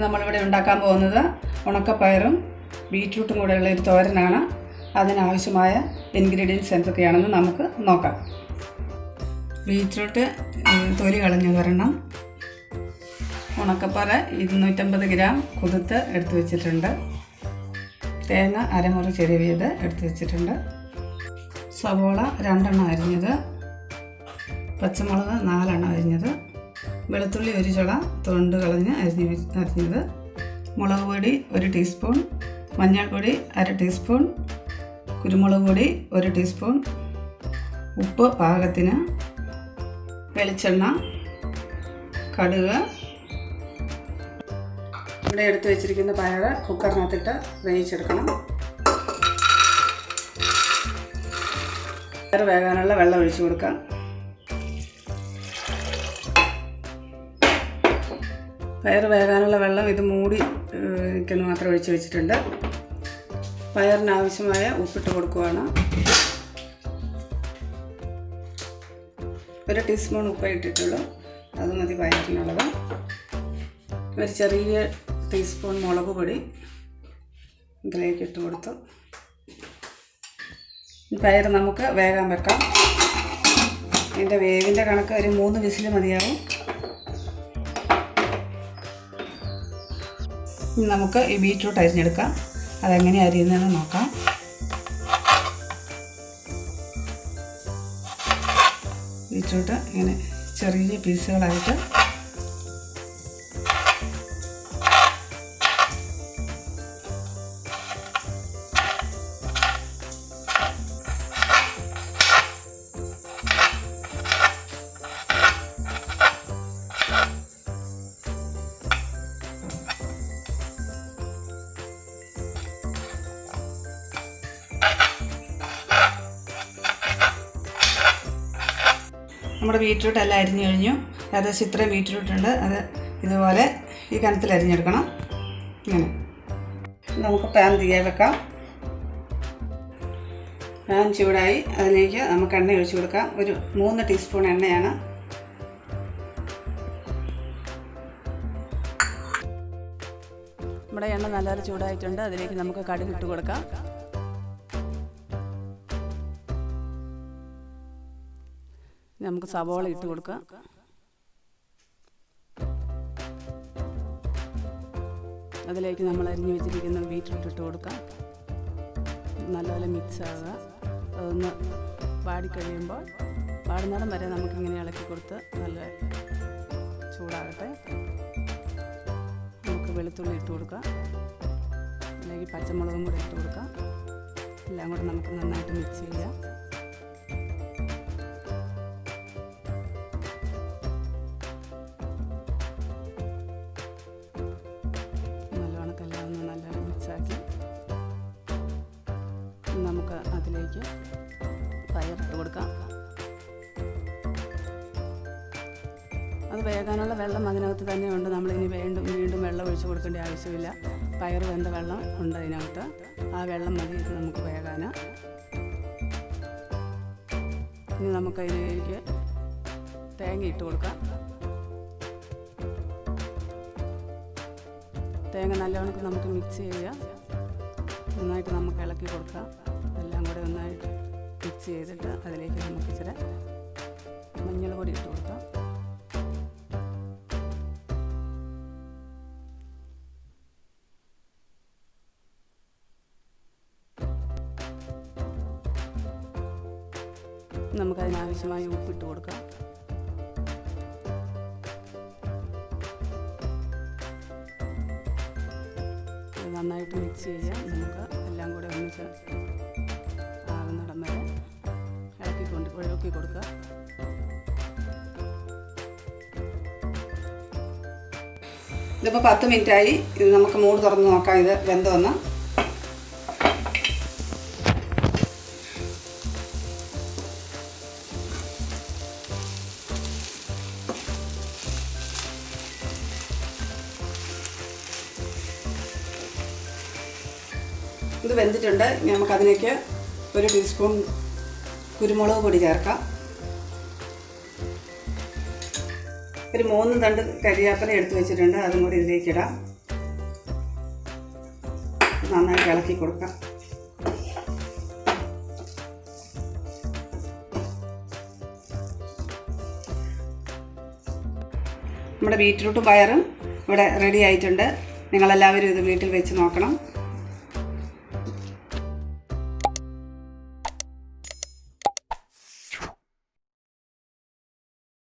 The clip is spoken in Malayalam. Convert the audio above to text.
നമ്മളിവിടെ ഉണ്ടാക്കാൻ പോകുന്നത് ഉണക്കപ്പയറും ബീറ്റ്റൂട്ടും കൂടെയുള്ള ഒരു തോരനാണ്. അതിനാവശ്യമായ ഇൻഗ്രീഡിയൻസ് എന്തൊക്കെയാണെന്ന് നമുക്ക് നോക്കാം. ബീറ്റ്റൂട്ട് തൊലി കളഞ്ഞ് വരണം. ഉണക്കപ്പയർ 250 ഗ്രാം കുതിർത്ത് എടുത്തു വെച്ചിട്ടുണ്ട്. തേങ്ങ അരമുറി ചെറിയത് എടുത്തു വെച്ചിട്ടുണ്ട്. സവോള 2 എണ്ണം അരിഞ്ഞത്, പച്ചമുളക് 4 എണ്ണം അരിഞ്ഞത്, വെളുത്തുള്ളി 1 ചുള തൊണ്ട് കളഞ്ഞ് അരിഞ്ഞത്, മുളക് പൊടി 1 ടീസ്പൂൺ, മഞ്ഞൾപ്പൊടി 1/2 ടീസ്പൂൺ, കുരുമുളക് പൊടി 1 ടീസ്പൂൺ, ഉപ്പ് പാകത്തിന്, വെളിച്ചെണ്ണ, കടുക്. ഇവിടെ എടുത്ത് വെച്ചിരിക്കുന്ന പയർ കുക്കറിനകത്തിട്ട് വേവിച്ചെടുക്കണം. പയർ വേകാനുള്ള വെള്ളം ഒഴിച്ചു കൊടുക്കാം. പയർ വേകാനുള്ള വെള്ളം ഇത് മൂടി നിൽക്കുന്ന മാത്രം ഒഴിച്ച് വെച്ചിട്ടുണ്ട്. പയറിന് ആവശ്യമായ ഉപ്പിട്ട് കൊടുക്കുകയാണ്. 1 ടീസ്പൂൺ ഉപ്പ് ഇട്ടിട്ടുള്ളൂ, അത് മതി പയറിനുള്ളത്. 1 ചെറിയ ടീസ്പൂൺ മുളക് പൊടി ഇതിലേക്ക് ഇട്ട് കൊടുത്തു. പയർ നമുക്ക് വേകാൻ വെക്കാം. ഇതിൻ്റെ വേവിൻ്റെ കണക്ക് ഒരു 3 വിസിൽ മതിയാവും. ഇനി നമുക്ക് ഈ ബീറ്റ്റൂട്ട് അരിഞ്ഞെടുക്കാം. അതെങ്ങനെ അരിയുന്നതെന്ന് നോക്കാം. ബീറ്റ്റൂട്ട് ഇങ്ങനെ ചെറിയ പീസുകളായിട്ട് നമ്മുടെ ബീറ്റ്റൂട്ട് എല്ലാം അരിഞ്ഞു കഴിഞ്ഞു. ഏകദേശം ഇത്രയും ബീറ്റ്റൂട്ട് ഉണ്ട്. അത് ഇതുപോലെ ഈ കനത്തിൽ അരിഞ്ഞെടുക്കണം. ഇങ്ങനെ നമുക്ക് പാൻ തീയാൻ വെക്കാം. പാൻ ചൂടായി അതിലേക്ക് നമുക്ക് എണ്ണ ഒഴിച്ചു കൊടുക്കാം. ഒരു 3 ടീസ്പൂൺ എണ്ണയാണ്. നമ്മുടെ എണ്ണ നല്ലപോലെ ചൂടായിട്ടുണ്ട്. അതിലേക്ക് നമുക്ക് കടുക് ഇട്ട് കൊടുക്കാം. നമുക്ക് സവോള ഇട്ട് കൊടുക്കാം. അതിലേക്ക് നമ്മൾ അരിഞ്ഞു വെച്ചിരിക്കുന്ന ബീറ്റ്റൂട്ട് ഇട്ട് കൊടുക്കാം. നല്ലപോലെ മിക്സ് ആവുക. അതൊന്ന് വാടിക്കഴിയുമ്പോൾ വാടുന്നിടം വരെ നമുക്കിങ്ങനെ ഇളക്കി കൊടുത്ത് നല്ല ചൂടാകട്ടെ. നമുക്ക് വെളുത്തുള്ളി ഇട്ട് കൊടുക്കാം. അതിലേക്ക് പച്ചമുളകും കൂടെ ഇട്ട് കൊടുക്കാം. എല്ലാം കൂടെ നമുക്ക് നന്നായിട്ട് മിക്സ് ചെയ്യാം. നമുക്ക് അതിലേക്ക് പയറിട്ട് കൊടുക്കാം. അത് വേകാനുള്ള വെള്ളം അതിനകത്ത് തന്നെ ഉണ്ട്. നമ്മളിനി വീണ്ടും വെള്ളം ഒഴിച്ച് കൊടുക്കേണ്ട ആവശ്യമില്ല. പയർ വെന്ത വെള്ളം ഉണ്ട് അതിനകത്ത്. ആ വെള്ളം മതി ഇത് നമുക്ക് വേകാൻ. ഇനി നമുക്കതിലേക്ക് തേങ്ങ ഇട്ട് കൊടുക്കാം. തേങ്ങ നല്ലവണ്ണം നമുക്ക് മിക്സ് ചെയ്യാം. നന്നായിട്ട് നമുക്ക് ഇളക്കി കൊടുക്കാം. എല്ലാം കൂടെ നന്നായിട്ട് മിക്സ് ചെയ്തിട്ട് അതിലേക്ക് നമുക്ക് ഇച്ചിരി മഞ്ഞൾ പൊടി ഇട്ട് കൊടുക്കാം. നമുക്കതിനാവശ്യമായ ഉപ്പിട്ട് കൊടുക്കാം. നന്നായിട്ട് മിക്സ് ചെയ്യാം. നമുക്ക് എല്ലാം കൂടെ ഒന്നിച്ച് ആകുന്നിടം വരെ ഇളക്കി കൊടുക്കുക. ഇതിപ്പോൾ 10 മിനിറ്റായി. ഇത് നമുക്ക് മൂട് തുറന്ന് നോക്കാം. ഇത് വെന്തോന്ന്. ഇത് വെന്തിട്ടുണ്ട്. നമുക്കതിലേക്ക് 1 ടീസ്പൂൺ കുരുമുളക് പൊടി ചേർക്കാം. ഒരു 3 തണ്ട് കരിയാപ്പില എടുത്ത് വെച്ചിട്ടുണ്ട്, അതും കൂടി ഇതിലേക്ക് ഇടാം. നന്നായിട്ട് ഇളക്കി കൊടുക്കാം. നമ്മുടെ ബീറ്റ്റൂട്ടും പയറും ഇവിടെ റെഡി ആയിട്ടുണ്ട്. നിങ്ങളെല്ലാവരും ഇത് വീട്ടിൽ വെച്ച് നോക്കണം.